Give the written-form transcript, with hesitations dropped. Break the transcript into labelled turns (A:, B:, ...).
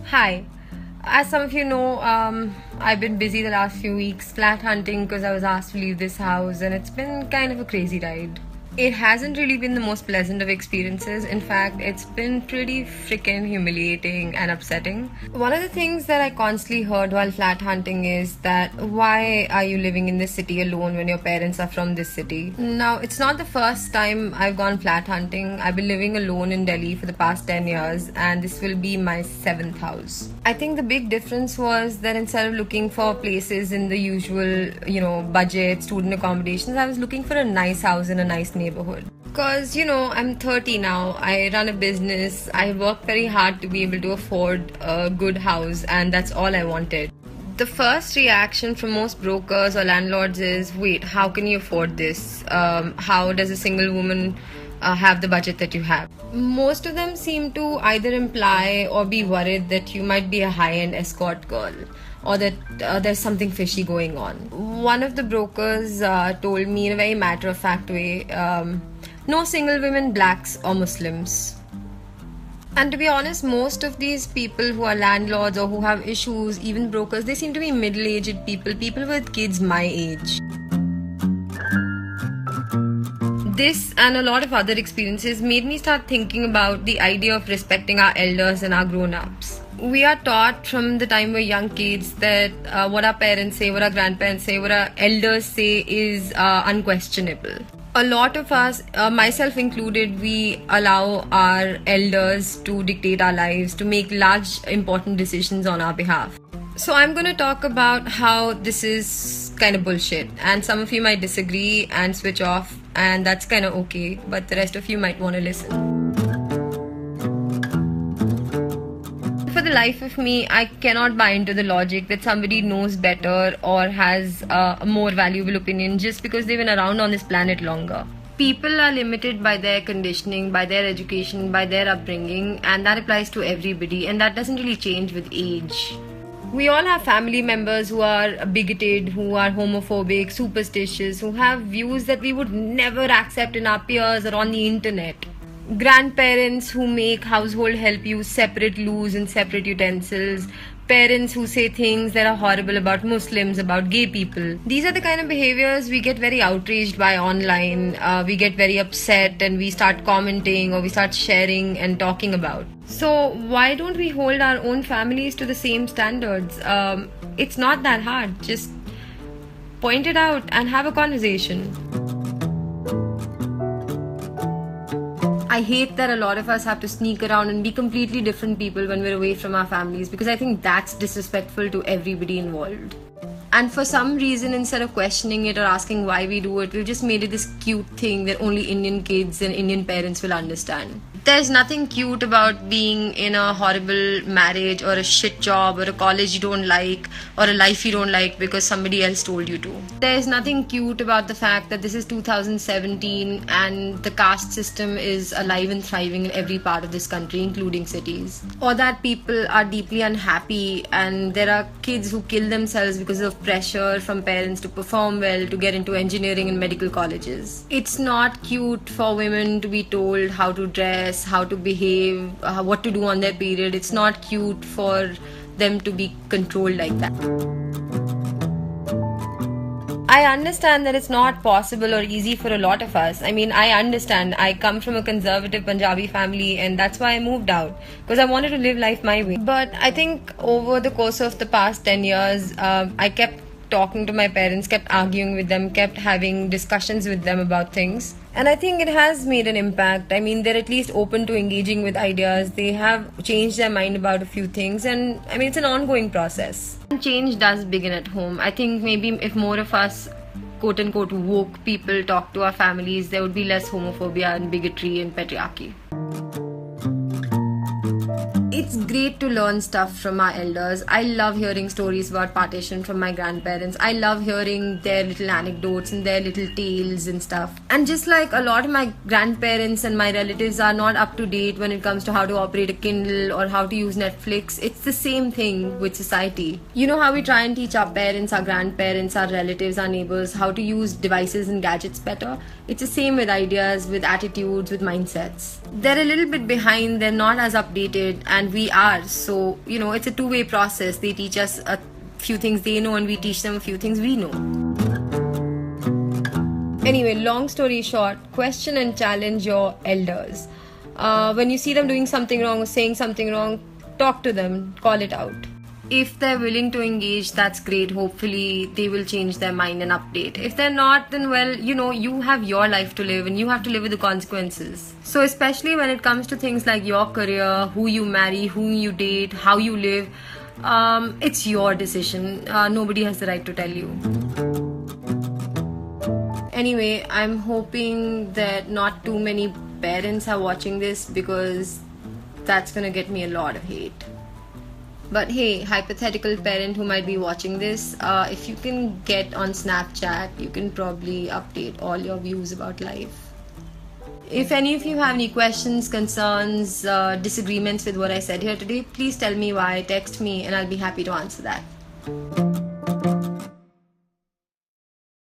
A: Hi. As some of you know, I've been busy the last few weeks flat hunting because I was asked to leave this house, and it's been kind of a crazy ride. It hasn't really been the most pleasant of experiences. In fact, it's been pretty freaking humiliating and upsetting. One of the things that I constantly heard while flat hunting is that why are you living in this city alone when your parents are from this city? Now, it's not the first time I've gone flat hunting. I've been living alone in Delhi for the past 10 years, and this will be my 7th house. I think the big difference was that instead of looking for places in the usual, budget student accommodations, I was looking for a nice house in a nice neighborhood. Because, I'm 30 now, I run a business, I work very hard to be able to afford a good house, and that's all I wanted. The first reaction from most brokers or landlords is, wait, how can you afford this? How does a single woman have the budget that you have? Most of them seem to either imply or be worried that you might be a high-end escort girl, or that there's something fishy going on. One of the brokers told me in a very matter-of-fact way, no single women, blacks or Muslims. And to be honest, most of these people who are landlords or who have issues, even brokers, they seem to be middle-aged people with kids my age. This and a lot of other experiences made me start thinking about the idea of respecting our elders and our grown-ups. We are taught from the time we're young kids that what our parents say, what our grandparents say, what our elders say is unquestionable. A lot of us, myself included, we allow our elders to dictate our lives, to make large important decisions on our behalf. So I'm going to talk about how this is kind of bullshit, and some of you might disagree and switch off, and that's kind of okay, but the rest of you might want to listen. For the life of me, I cannot buy into the logic that somebody knows better or has a more valuable opinion just because they've been around on this planet longer. People are limited by their conditioning, by their education, by their upbringing, and that applies to everybody, and that doesn't really change with age. We all have family members who are bigoted, who are homophobic, superstitious, who have views that we would never accept in our peers or on the internet. Grandparents who make household help use separate loos and separate utensils. Parents who say things that are horrible about Muslims, about gay people. These are the kind of behaviors we get very outraged by online. We get very upset and we start commenting or we start sharing and talking about. So why don't we hold our own families to the same standards? It's not that hard. Just point it out and have a conversation. I hate that a lot of us have to sneak around and be completely different people when we're away from our families, because I think that's disrespectful to everybody involved. And for some reason, instead of questioning it or asking why we do it, we've just made it this cute thing that only Indian kids and Indian parents will understand. There's nothing cute about being in a horrible marriage or a shit job or a college you don't like or a life you don't like because somebody else told you to. There's nothing cute about the fact that this is 2017 and the caste system is alive and thriving in every part of this country, including cities. Or that people are deeply unhappy and there are kids who kill themselves because of pressure from parents to perform well, to get into engineering and medical colleges. It's not cute for women to be told how to dress, how to behave, what to do on their period. It's not cute for them to be controlled like that. I understand that it's not possible or easy for a lot of us. I mean, I understand. I come from a conservative Punjabi family and that's why I moved out, because I wanted to live life my way. But I think over the course of the past 10 years, I kept talking to my parents, kept arguing with them, kept having discussions with them about things. And I think it has made an impact. I mean, they're at least open to engaging with ideas. They have changed their mind about a few things. And I mean, it's an ongoing process. Change does begin at home. I think maybe if more of us, quote unquote, woke people talk to our families, there would be less homophobia and bigotry and patriarchy. It's great to learn stuff from our elders. I love hearing stories about partition from my grandparents. I love hearing their little anecdotes and their little tales and stuff. And just like a lot of my grandparents and my relatives are not up to date when it comes to how to operate a Kindle or how to use Netflix, it's the same thing with society. You know how we try and teach our parents, our grandparents, our relatives, our neighbors how to use devices and gadgets better? It's the same with ideas, with attitudes, with mindsets. They're a little bit behind, they're not as updated, and we are. So, it's a two-way process. They teach us a few things they know and we teach them a few things we know. Anyway, long story short, question and challenge your elders. When you see them doing something wrong or saying something wrong, talk to them, call it out. If they're willing to engage, that's great. Hopefully they will change their mind and update. If they're not, then well, you have your life to live and you have to live with the consequences. So especially when it comes to things like your career, who you marry, who you date, how you live, it's your decision. Nobody has the right to tell you. Anyway, I'm hoping that not too many parents are watching this, because that's gonna get me a lot of hate. But hey, hypothetical parent who might be watching this, if you can get on Snapchat, you can probably update all your views about life. If any of you have any questions, concerns, disagreements with what I said here today, please tell me why, text me, and I'll be happy to answer that.